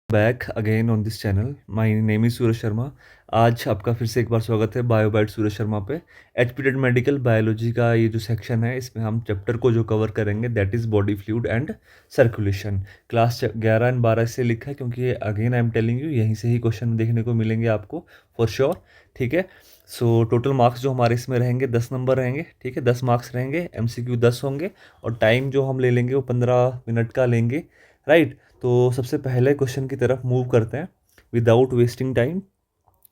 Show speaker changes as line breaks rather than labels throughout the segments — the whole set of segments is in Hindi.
Back again on this channel. My name is Suraj Sharma. आज आपका फिर से एक बार स्वागत है बायोबाइट सूरज शर्मा पे। एचपीटेड मेडिकल बायोलॉजी का ये जो सेक्शन है, इसमें हम चैप्टर को जो कवर करेंगे that is body fluid and circulation. Class 11 and 12 से लिखा है क्योंकि ये again I am telling you, यहीं से ही क्वेश्चन देखने को मिलेंगे आपको फॉर श्योर। ठीक है, सो टोटल मार्क्स जो हमारे इसमें रहेंगे 10 नंबर रहेंगे। ठीक है, 10 मार्क्स रहेंगे, एमसीक्यू 10 होंगे और टाइम जो हम ले लेंगे वो 15 मिनट का लेंगे। राइट, तो सबसे पहले क्वेश्चन की तरफ मूव करते हैं without wasting time.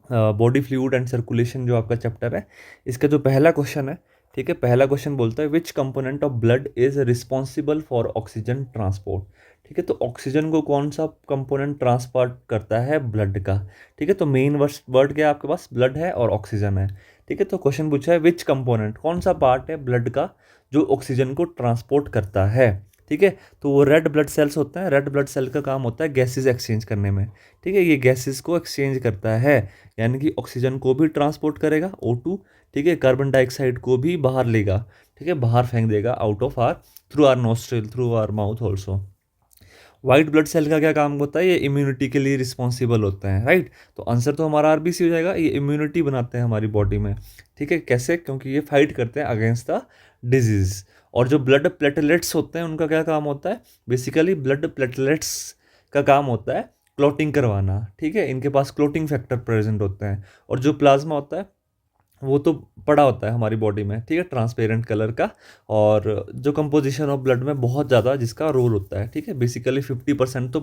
Body fluid and circulation जो आपका चैप्टर है, इसका जो पहला क्वेश्चन है, ठीक है, पहला क्वेश्चन बोलता है विच component of blood is responsible for oxygen transport. ठीक है, तो ऑक्सीजन को कौन सा कंपोनेंट ट्रांसपोर्ट करता है? ब्लड का। ठीक है, तो मेन वर्ड क्या है आपके पास? ब्लड है और ऑक्सीजन है। ठीक है, तो क्वेश्चन पूछा है विच कंपोनेंट, कौन सा पार्ट है ब्लड का जो ऑक्सीजन को ट्रांसपोर्ट करता है। ठीक है, तो वो रेड ब्लड सेल्स होते हैं। रेड ब्लड सेल का काम होता है गैसेस एक्सचेंज करने में। ठीक है, ये गैसेस को एक्सचेंज करता है, यानी कि ऑक्सीजन को भी ट्रांसपोर्ट करेगा O2। ठीक है, कार्बन डाइऑक्साइड को भी बाहर लेगा। ठीक है, बाहर फेंक देगा out of our through our nostril, through our mouth also. White blood cell का क्या काम होता है? ये इम्यूनिटी के लिए रिस्पॉन्सिबल होता है। राइट, तो आंसर तो हमारा आरबीसी हो जाएगा। ये इम्यूनिटी बनाते हैं हमारी बॉडी में। ठीक है, कैसे? क्योंकि ये फाइट करते हैं अगेंस्ट द डिजीज। और जो ब्लड प्लेटलेट्स होते हैं उनका क्या काम होता है? बेसिकली ब्लड प्लेटलेट्स का काम होता है क्लॉटिंग करवाना। ठीक है, इनके पास क्लॉटिंग फैक्टर प्रेजेंट होते हैं। और जो प्लाज्मा होता है वो तो पड़ा होता है हमारी बॉडी में। ठीक है, ट्रांसपेरेंट कलर का। और जो कंपोजिशन ऑफ ब्लड में बहुत ज़्यादा जिसका रोल होता है। ठीक है, बेसिकली 50% तो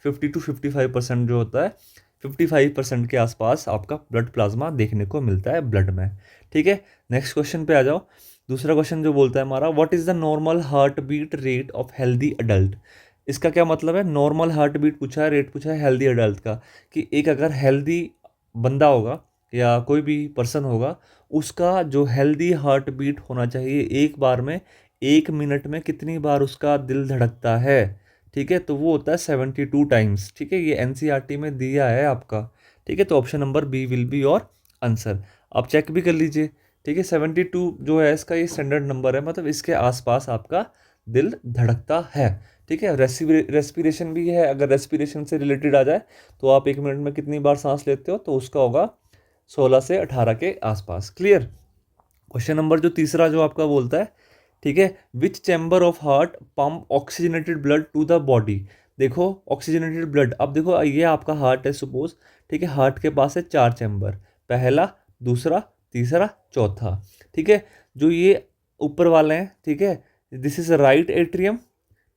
50 to 55% जो होता है, 55% के आसपास आपका ब्लड प्लाज्मा देखने को मिलता है ब्लड में। ठीक है, नेक्स्ट क्वेश्चन पे आ जाओ। दूसरा क्वेश्चन जो बोलता है हमारा, what is the normal heartbeat rate of healthy adult. इसका क्या मतलब है? नॉर्मल हार्ट बीट पूछा है, रेट पूछा है हेल्दी अडल्ट का, कि एक अगर हेल्दी बंदा होगा या कोई भी पर्सन होगा, उसका जो हेल्दी हार्ट बीट होना चाहिए, एक बार में 1 मिनट में कितनी बार उसका दिल धड़कता है। ठीक है, तो वो होता है 72 टाइम्स। ठीक है, ये एनसीईआरटी में दिया है आपका। ठीक है, तो option number B will be your answer. आप चेक भी कर लीजिए। ठीक है, 72 जो है इसका ये स्टैंडर्ड नंबर है, मतलब इसके आसपास आपका दिल धड़कता है। ठीक है, रेस्पिरेशन भी है। अगर रेस्पिरेशन से रिलेटेड आ जाए तो आप 1 मिनट में कितनी बार सांस लेते हो, तो उसका होगा 16 से 18 के आसपास। क्लियर? क्वेश्चन नंबर जो तीसरा जो आपका बोलता है, ठीक है, which chamber of heart pump oxygenated blood to the body. देखो ऑक्सीजनेटेड ब्लड, अब देखो ये आपका हार्ट है सपोज। ठीक है, हार्ट के पास है 4 चैम्बर, पहला, दूसरा, तीसरा, चौथा। ठीक है, जो ये ऊपर वाले हैं, ठीक है, this is right atrium,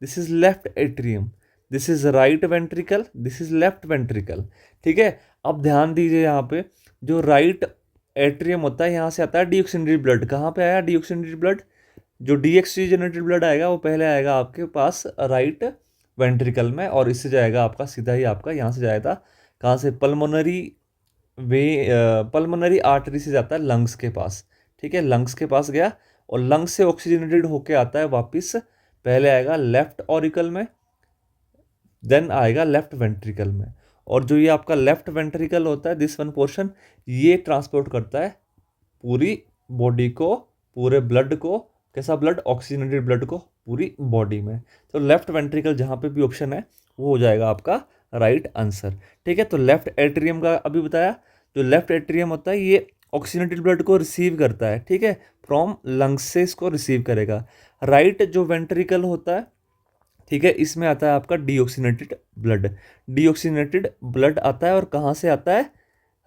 this is left atrium, this is right ventricle, this is left ventricle. ठीक है, अब ध्यान दीजिए यहाँ पे, जो राइट एट्रियम होता है यहाँ से आता है डीऑक्सीजनेटेड ब्लड। कहाँ पे आया डीऑक्सीजनेटेड ब्लड? जो डीऑक्सीजनेटेड ब्लड आएगा वो पहले आएगा आपके पास राइट वेंट्रिकल में, और इससे जाएगा आपका सीधा ही आपका यहाँ से जाएगा, कहाँ से? पल्मोनरी वे, पल्मोनरी आर्टरी से जाता है लंग्स के पास। ठीक है, लंग्स के पास गया और लंग्स से ऑक्सीजनेटेड होके आता है वापस, पहले आएगा लेफ्ट ऑरिकल में, देन आएगा लेफ्ट वेंट्रिकल में। और जो ये आपका लेफ्ट वेंट्रिकल होता है, दिस वन पोर्शन, ये ट्रांसपोर्ट करता है पूरी बॉडी को, पूरे ब्लड को। कैसा ब्लड? ऑक्सीजनेटेड ब्लड को पूरी बॉडी में। तो लेफ्ट वेंट्रिकल जहाँ पे भी ऑप्शन है वो हो जाएगा आपका राइट आंसर। ठीक है, तो लेफ्ट एट्रियम का अभी बताया, जो लेफ्ट एट्रियम होता है ये ऑक्सीजनेटेड ब्लड को रिसीव करता है। ठीक है, फ्रॉम लंग्स से इसको रिसीव करेगा। राइट जो वेंट्रिकल होता है, ठीक है, इसमें आता है आपका डीऑक्सीनेटेड ब्लड। डीऑक्सीनेटेड ब्लड आता है और कहाँ से आता है?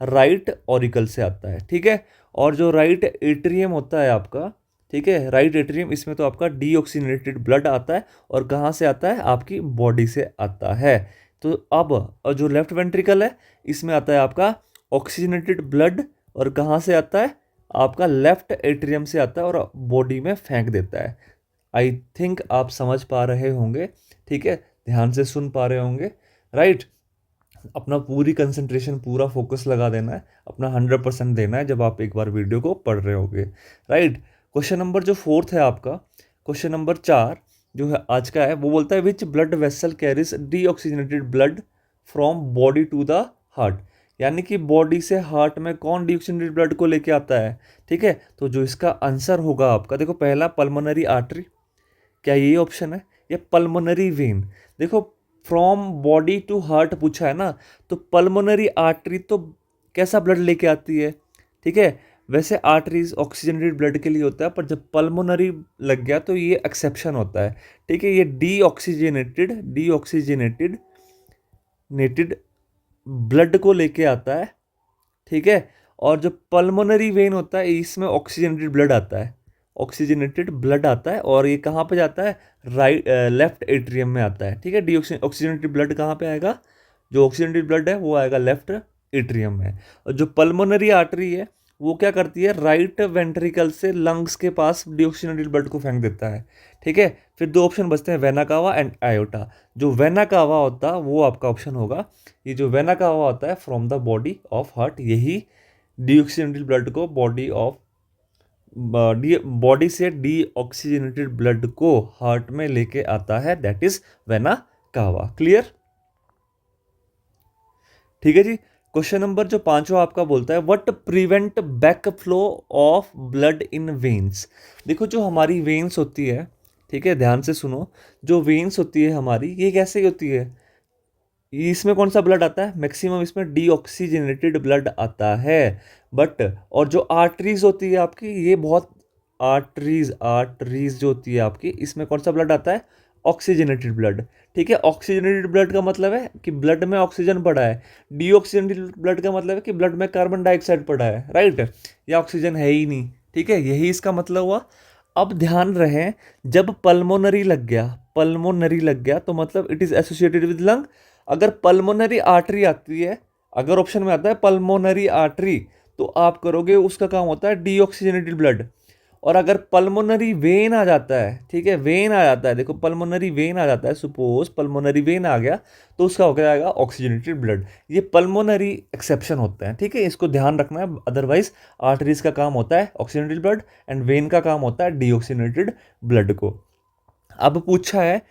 राइट ऑरिकल से आता है। ठीक है, और जो राइट एट्रियम होता है आपका, ठीक है, राइट एट्रियम, इसमें तो आपका डीऑक्सीनेटेड ब्लड आता है और कहाँ से आता है? आपकी बॉडी से आता है। तो अब और जो लेफ्ट वेंट्रिकल है, इसमें आता है आपका ऑक्सीजनेटेड ब्लड, और कहाँ से आता है? आपका लेफ्ट एट्रियम से आता है और बॉडी में फेंक देता है। आई थिंक आप समझ पा रहे होंगे। ठीक है, ध्यान से सुन पा रहे होंगे। राइट, अपना पूरी कंसंट्रेशन, पूरा फोकस लगा देना है, अपना 100% देना है जब आप एक बार वीडियो को पढ़ रहे होगे। राइट, क्वेश्चन नंबर जो फोर्थ है आपका, क्वेश्चन नंबर 4 जो है आज का है, वो बोलता है which blood vessel carries deoxygenated blood from body to the heart. यानी कि बॉडी से हार्ट में कौन डीऑक्सीजनेटेड ब्लड को लेके आता है। ठीक है, तो जो इसका आंसर होगा आपका, देखो पहला पल्मोनरी आर्टरी, क्या यही ऑप्शन है? या पल्मोनरी वेन? देखो फ्रॉम बॉडी टू हार्ट पूछा है ना, तो पल्मोनरी आर्टरी तो कैसा ब्लड लेके आती है, ठीक है। वैसे आर्टरीज ऑक्सीजनेटेड ब्लड के लिए होता है, पर जब पल्मोनरी लग गया तो ये एक्सेप्शन होता है, ठीक है। ये डीऑक्सीजनेटेड नेटेड ब्लड को लेके आता है, ठीक है। और जो पल्मोनरी वेन होता है इसमें ऑक्सीजनेटेड ब्लड आता है, ऑक्सीजनेटेड ब्लड आता है, और ये कहाँ पे जाता है, राइट लेफ्ट एट्रियम में आता है, ठीक है। डी ऑक्सीजनेटेड ब्लड कहाँ पे आएगा, जो ऑक्सीजनेटेड ब्लड है वो आएगा लेफ्ट एट्रियम में। और जो पल्मोनरी आर्टरी है वो क्या करती है, राइट वेंट्रिकल से लंग्स के पास डीऑक्सीजनेटेड ब्लड को फेंक देता है, ठीक है। फिर दो ऑप्शन बचते हैं, वेना कावा एंड आयोटा। जो वेना कावा होता है वो आपका ऑप्शन होगा। ये जो वेना कावा होता है from the body of heart, यही डीऑक्सीजनेटेड ब्लड को बॉडी से डीऑक्सीजनेटेड ब्लड को हार्ट में लेके आता है, that is vena cava. Clear, ठीक है जी। क्वेश्चन नंबर जो पांचवा आपका बोलता है, what prevent back flow of blood in veins. देखो जो हमारी वेन्स होती है, ठीक है, ध्यान से सुनो, जो वेन्स होती है हमारी ये कैसे होती है, इसमें कौन सा ब्लड आता है, मैक्सिमम इसमें डीऑक्सीजनेटेड ब्लड आता है। बट और जो आर्टरीज होती है आपकी, ये बहुत आर्टरीज जो होती है आपकी, इसमें कौन सा ब्लड आता है, ऑक्सीजनेटेड ब्लड, ठीक है। ऑक्सीजनेटेड ब्लड का मतलब है कि ब्लड में ऑक्सीजन पड़ा है, डीऑक्सीजनेटेड ब्लड का मतलब है कि ब्लड में कार्बन डाइऑक्साइड पड़ा है, राइट, या ऑक्सीजन है ही नहीं, ठीक है, यही इसका मतलब हुआ। अब ध्यान रहे, जब पल्मोनरी लग गया तो मतलब it is associated with lung. अगर पल्मोनरी आर्टरी आती है, अगर ऑप्शन में आता है पल्मोनरी आर्टरी, तो आप करोगे, उसका काम होता है डीऑक्सीजनेटेड ब्लड। और अगर पल्मोनरी वेन आ जाता है, ठीक है, वेन आ जाता है, देखो पल्मोनरी वेन आ जाता है, सपोज पल्मोनरी वेन आ गया तो उसका हो जाएगा ऑक्सीजनेटेड ब्लड। ये पल्मोनरी एक्सेप्शन होता है, ठीक है, इसको ध्यान रखना है। अदरवाइज आर्टरीज का काम होता है ऑक्सीजनेटेड ब्लड एंड वेन का काम होता है डीऑक्सीजनेटेड ब्लड को। अब पूछा है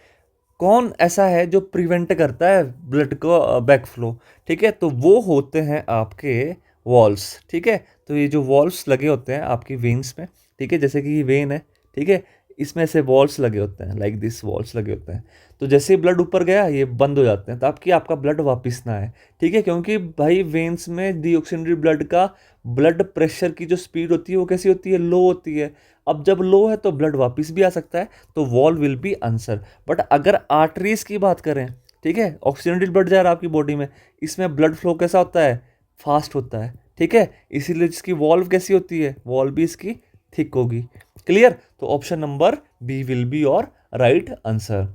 कौन ऐसा है जो प्रिवेंट करता है ब्लड को बैक फ्लो, ठीक है, तो वो होते हैं आपके वॉल्स, ठीक है। तो ये जो वॉल्स लगे होते हैं आपकी वेन्स में, ठीक है, जैसे कि ये वेन है, ठीक है, इसमें से वॉल्स लगे होते हैं, लाइक दिस वॉल्स लगे होते हैं। तो जैसे ही ब्लड ऊपर गया ये बंद हो जाते हैं, तो आपका ब्लड वापस ना आए, ठीक है, क्योंकि भाई वेन्स में डीऑक्सीजनेटेड ब्लड का ब्लड प्रेशर की जो स्पीड होती है वो कैसी होती है, लो होती है। अब जब लो है तो ब्लड वापस भी आ सकता है, तो wall will be answer. But अगर आर्टरीज की बात करें, ठीक है, ऑक्सीजनेटेड ब्लड जा रहा है आपकी बॉडी में, इसमें ब्लड फ्लो कैसा होता है, फास्ट होता है, ठीक है, इसीलिए इसकी वॉल्व कैसी होती है, वॉल्व भी इसकी थिक होगी। क्लियर, तो option number B will be और right answer.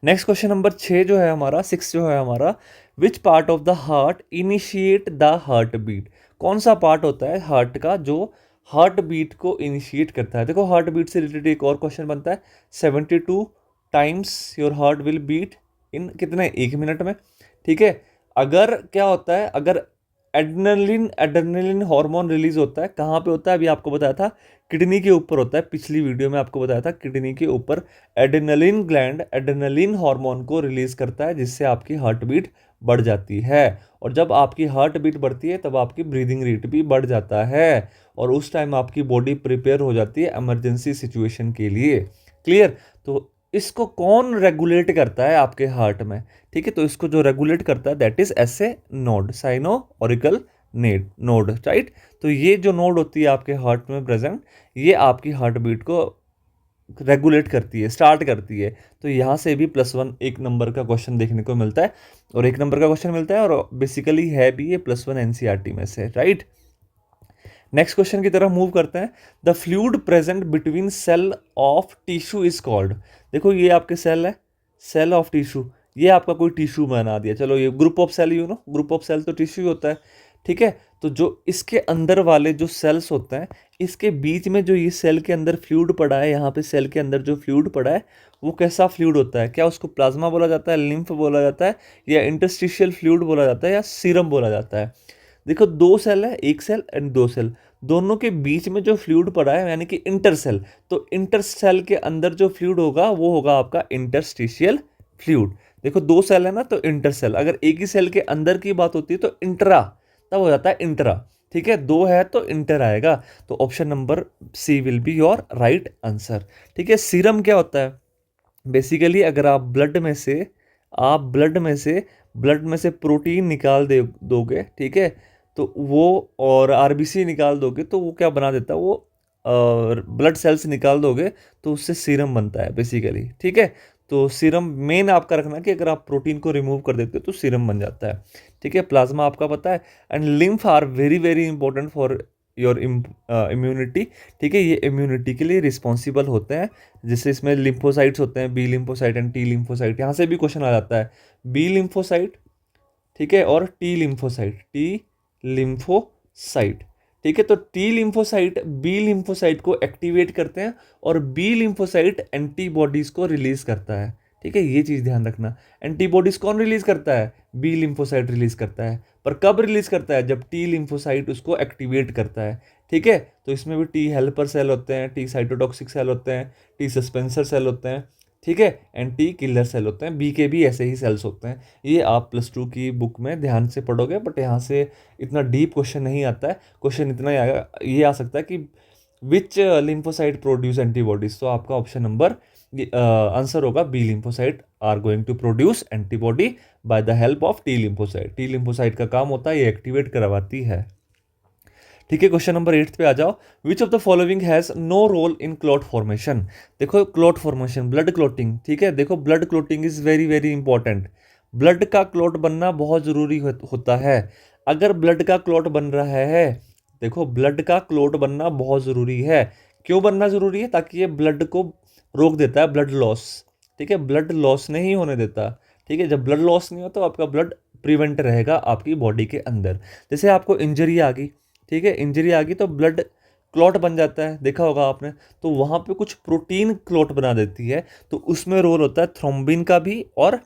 Next question number 6 जो है हमारा, 6 जो है हमारा, which part of the heart initiate the heart beat. कौन सा पार्ट होता है हार्ट का जो हार्ट बीट को इनिशिएट करता है। देखो हार्ट बीट से रिलेटेड एक और क्वेश्चन बनता है, 72 times your heart will beat in कितने, 1 मिनट में, ठीक है। अगर क्या होता है, अगर एड्रेनलिन हार्मोन रिलीज होता है, कहाँ पे होता है, अभी आपको बताया था किडनी के ऊपर होता है, पिछली वीडियो में आपको बताया था किडनी के ऊपर एड्रेनलिन ग्लैंड एड्रेनलिन हार्मोन को रिलीज करता है, जिससे आपकी हार्ट बीट बढ़ जाती है। और जब आपकी हार्ट बीट बढ़ती है तब आपकी ब्रीदिंग रेट भी बढ़ जाता है, और उस टाइम आपकी बॉडी प्रिपेयर हो जाती है इमरजेंसी सिचुएशन के लिए। क्लियर, तो इसको कौन रेगुलेट करता है आपके हार्ट में, ठीक है, तो इसको जो रेगुलेट करता है that is S A node, sino auricle node, right. तो ये जो नोड होती है आपके हार्ट में प्रेजेंट, ये आपकी हार्ट बीट को रेगुलेट करती है, स्टार्ट करती है। तो यहाँ से भी +1 एक नंबर का क्वेश्चन देखने को मिलता है, और 1 नंबर का क्वेश्चन मिलता है, और बेसिकली है भी ये +1 एनसीईआरटी में से, राइट। नेक्स्ट क्वेश्चन की तरफ मूव करते हैं। The fluid present between cell of tissue is called. देखो ये आपके सेल है, सेल ऑफ टिश्यू, ये आपका कोई टिश्यू बना दिया, चलो ये group of cell, you know group of cell तो टिश्यू होता है, ठीक है। तो जो इसके अंदर वाले जो सेल्स होते हैं, इसके बीच में जो ये सेल के अंदर फ्लूइड पड़ा है, यहाँ पे सेल के अंदर जो फ्लूइड पड़ा है वो कैसा फ्लूइड होता है, क्या उसको प्लाज्मा बोला जाता है, लिम्फ बोला जाता है, या इंटरस्टिशियल फ्लूइड बोला जाता है, या सीरम बोला जाता है। देखो 2 सेल है, 1 सेल एंड 2 सेल, दोनों के बीच में जो फ्लूइड पड़ा है यानी कि इंटरसेल, तो इंटरसेल के अंदर जो फ्लूइड होगा वो होगा आपका इंटरस्टिशियल फ्लूइड। देखो 2 सेल है ना, तो इंटरसेल, अगर एक ही सेल के अंदर की बात होती है तो इंट्रा, तब हो जाता है इंट्रा, ठीक है, 2 है तो इंटर आएगा। तो option number C will be your right answer, ठीक है। सीरम क्या होता है, बेसिकली अगर आप ब्लड में से आप ब्लड में से प्रोटीन निकाल दे दोगे, ठीक है, तो वो और आरबीसी निकाल दोगे तो वो क्या बना देता है, वो ब्लड सेल्स निकाल दोगे तो उससे सीरम बनता है बेसिकली, ठीक है। तो सीरम मेन आपका रखना कि अगर आप प्रोटीन को रिमूव कर देते हो तो सीरम बन जाता है, ठीक है। प्लाज्मा आपका पता है। And lymph are very very important for your immunity, ठीक है। ये इम्यूनिटी के लिए रिस्पॉन्सिबल होते हैं। जैसे इसमें लिम्फोसाइट्स होते हैं, B lymphocyte and T lymphocyte, यहाँ से भी क्वेश्चन आ जाता है। बी लिम्फोसाइट, ठीक है, और टी लिम्फोसाइट, ठीक है। तो टी लिम्फोसाइट बी लिम्फोसाइट को एक्टिवेट करते हैं और बी लिम्फोसाइट एंटीबॉडीज को रिलीज करता है, ठीक है। ये चीज ध्यान रखना। एंटीबॉडीज कौन रिलीज करता है? बी लिम्फोसाइट रिलीज करता है। पर कब रिलीज करता है? जब टी लिम्फोसाइट उसको एक्टिवेट करता है, ठीक है। तो इसमें भी टी हेल्पर सेल होते हैं, टी साइटोटॉक्सिक सेल होते हैं, टी सस्पेंसर सेल होते हैं, ठीक है। एंटी किलर सेल होते हैं, बी के भी ऐसे ही सेल्स होते हैं। ये आप +2 की बुक में ध्यान से पढ़ोगे, बट यहाँ से इतना डीप क्वेश्चन नहीं आता है। क्वेश्चन इतना ही आएगा, ये आ सकता है कि विच लिम्फोसाइट प्रोड्यूस एंटीबॉडीज। तो आपका ऑप्शन नंबर आंसर होगा B lymphocyte are going to produce antibody by the help of T lymphocyte. T lymphocyte का काम होता है ये एक्टिवेट करवाती है, ठीक है। क्वेश्चन नंबर 8 पे आ जाओ। Which of the following has no role in clot formation. देखो क्लॉट फॉर्मेशन, ब्लड क्लॉटिंग, ठीक है। देखो blood clotting is very very important. Blood का क्लॉट बनना बहुत जरूरी होता है। अगर ब्लड का क्लॉट बन रहा है, देखो ब्लड का क्लॉट बनना बहुत जरूरी है। क्यों बनना जरूरी है? ताकि ये ब्लड को रोक देता है, ब्लड लॉस, ठीक है। ब्लड लॉस नहीं होने देता, ठीक है। जब ब्लड लॉस नहीं हो तो आपका ब्लड प्रिवेंट रहेगा आपकी बॉडी के अंदर। जैसे आपको इंजरी आ गई, ठीक है, इंजरी आ गई तो ब्लड क्लॉट बन जाता है, देखा होगा आपने। तो वहाँ पे कुछ प्रोटीन क्लॉट बना देती है, तो उसमें रोल होता है थ्रोम्बिन का भी और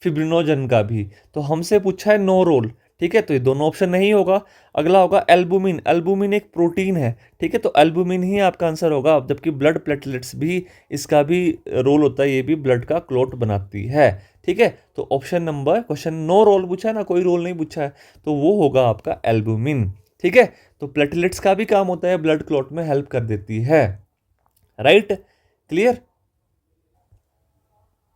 फिब्रिनोजन का भी। तो हमसे पूछा है नो रोल, ठीक है, तो ये दोनों ऑप्शन नहीं होगा। अगला होगा एल्बुमिन। एल्बुमिन एक प्रोटीन है, ठीक है, तो एल्बुमिन ही आपका आंसर होगा। जबकि ब्लड प्लेटलेट्स भी, इसका भी रोल होता है, ये भी ब्लड का क्लॉट बनाती है, ठीक है। तो option number, question no role पूछा है ना, कोई रोल नहीं पूछा है, तो वो होगा आपका एल्बुमिन, ठीक है। तो प्लेटलेट्स का भी काम होता है ब्लड क्लॉट में हेल्प कर देती है, राइट, क्लियर।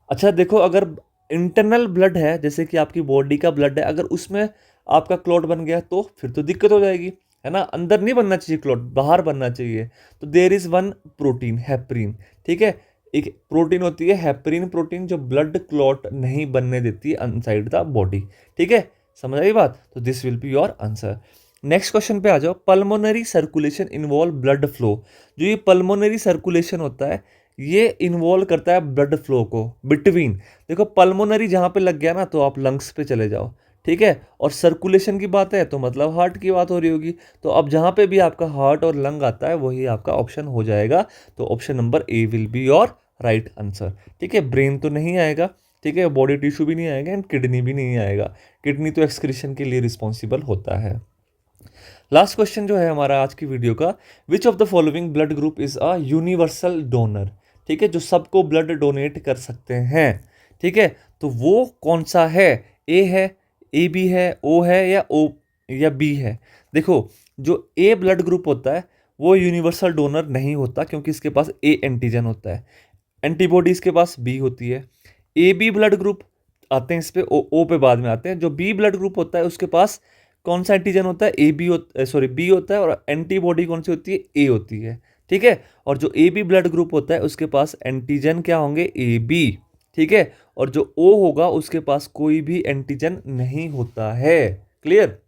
अच्छा देखो, अगर इंटरनल ब्लड है, जैसे कि आपकी बॉडी का ब्लड है, अगर उसमें आपका क्लॉट बन गया तो फिर तो दिक्कत हो जाएगी, है ना। अंदर नहीं बनना चाहिए क्लॉट, बाहर बनना चाहिए। तो there is one protein, heparin, ठीक है। एक प्रोटीन होती है हेपरिन प्रोटीन, जो ब्लड क्लॉट नहीं बनने देती अनसाइड द बॉडी, ठीक है। समझ आई बात? तो this will be your answer. Next question पे आ जाओ। Pulmonary circulation involve blood flow. जो ये पल्मोनरी सर्कुलेशन होता है, ये इन्वॉल्व करता है ब्लड फ्लो को बिटवीन, देखो पल्मोनरी जहां पे लग गया ना तो आप लंग्स पे चले जाओ, ठीक है। और सर्कुलेशन की बात है तो मतलब हार्ट की बात हो रही होगी। तो अब जहां पे भी आपका हार्ट और लंग आता है वही आपका ऑप्शन हो जाएगा। तो option number A will be your right answer, ठीक है। ब्रेन तो नहीं आएगा, ठीक है, बॉडी टिश्यू भी नहीं आएगा एंड किडनी भी नहीं आएगा। किडनी तो एक्सक्रीशन के लिए रिस्पॉन्सिबल होता है। लास्ट क्वेश्चन जो है हमारा आज की वीडियो का, विच of the following blood group is a universal donor, ठीक है, जो सबको ब्लड डोनेट कर सकते हैं, ठीक है। तो वो कौन सा है? ए है, ए बी है, ओ है, या ओ या बी है? देखो जो ए ब्लड ग्रुप होता है वो यूनिवर्सल डोनर नहीं होता, क्योंकि इसके पास ए एंटीजन होता है। एंटीबॉडी इसके पास बी होती है। ए बी ब्लड ग्रुप आते हैं इस पे, ओ पे बाद में आते हैं। जो बी ब्लड ग्रुप होता है उसके पास कौन सा एंटीजन होता है? ए बी सॉरी बी होता है, और एंटीबॉडी कौन सी होती है? ए होती है, ठीक है। और जो ए बी ब्लड ग्रुप होता है उसके पास एंटीजन क्या होंगे? ए बी, ठीक है। और जो ओ होगा उसके पास कोई भी एंटीजन नहीं होता है, क्लियर,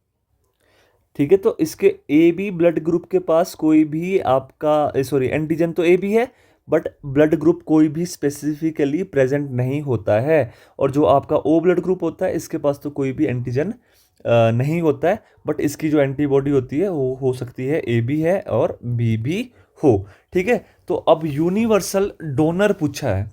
ठीक है। तो इसके ए बी ब्लड ग्रुप के पास कोई भी आपका सॉरी एंटीजन तो ए बी है, बट ब्लड ग्रुप कोई भी स्पेसिफिकली प्रेजेंट नहीं होता है। और जो आपका ओ ब्लड ग्रुप होता है इसके पास तो कोई भी एंटीजन नहीं होता है, बट इसकी जो एंटीबॉडी होती है वो हो सकती है ए बी है और बी भी हो, ठीक है। तो अब यूनिवर्सल डोनर पूछा है,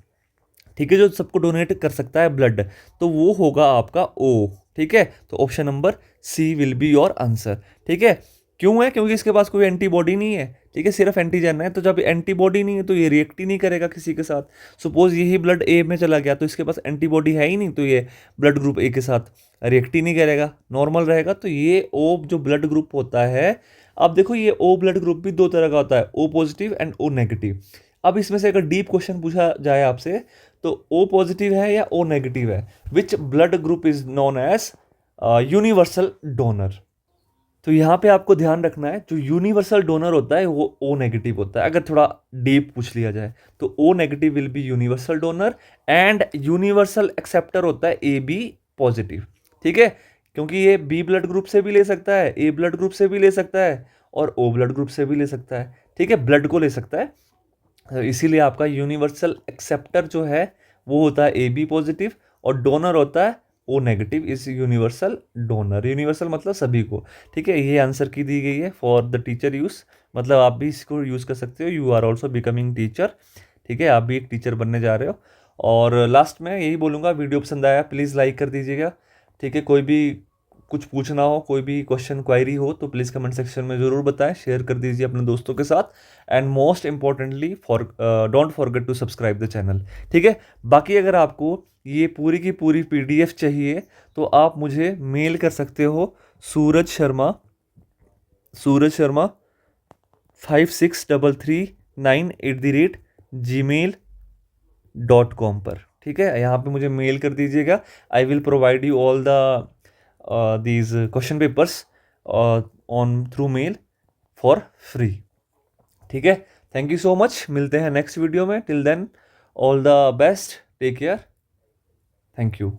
ठीक है, जो सबको डोनेट कर सकता है ब्लड, तो वो होगा आपका ओ, ठीक है। तो option number C will be your answer, ठीक है। क्यों है? क्योंकि इसके पास कोई एंटीबॉडी नहीं है, ठीक है, सिर्फ एंटीजन है। तो जब एंटीबॉडी नहीं है तो ये रिएक्ट ही नहीं करेगा किसी के साथ। सपोज यही ब्लड ए में चला गया तो इसके पास एंटीबॉडी है ही नहीं, तो ये ब्लड ग्रुप ए के साथ रिएक्ट ही नहीं करेगा, नॉर्मल रहेगा। तो ये ओ जो ब्लड ग्रुप होता है, अब देखो ये ओ ब्लड ग्रुप भी दो तरह का होता है, O positive and O negative. अब इसमें से अगर डीप क्वेश्चन पूछा जाए आपसे तो ओ पॉजिटिव है या ओ नेगेटिव है, which blood group is known as universal donor. तो यहाँ पे आपको ध्यान रखना है, जो यूनिवर्सल डोनर होता है वो ओ नेगेटिव होता है। अगर थोड़ा डीप पूछ लिया जाए तो O negative will be universal donor and universal acceptor होता है ए बी पॉजिटिव। ठीक है, क्योंकि ये बी ब्लड ग्रुप से भी ले सकता है, ए ब्लड ग्रुप से भी ले सकता है और ओ ब्लड ग्रुप से भी ले सकता है। ठीक है, ब्लड को ले सकता है। तो इसीलिए आपका यूनिवर्सल एक्सेप्टर जो है वो होता है ए बी पॉजिटिव और डोनर होता है O negative is universal donor. Universal मतलब सभी को। ठीक है, ये आंसर की दी गई है फॉर द टीचर यूज, मतलब आप भी इसको यूज कर सकते हो, you are also becoming teacher. ठीक है, आप भी एक टीचर बनने जा रहे हो। और लास्ट में यही बोलूँगा, वीडियो पसंद आया प्लीज़ लाइक कर दीजिएगा। ठीक है, कोई भी कुछ पूछना हो, कोई भी क्वेश्चन क्वायरी हो तो प्लीज़ कमेंट सेक्शन में ज़रूर बताएं, शेयर कर दीजिए अपने दोस्तों के साथ। And most importantly don't forget to subscribe the channel. ठीक है, बाकी अगर आपको ये पूरी की पूरी पीडीएफ चाहिए तो आप मुझे मेल कर सकते हो सूरज शर्मा 5633 9@gmail.com पर। ठीक है, यहाँ पे मुझे मेल कर दीजिएगा। I will provide you all the these question papers on through mail for free. ठीक है, थैंक यू सो मच, मिलते हैं नेक्स्ट वीडियो में। Till then all the best, take care, thank you.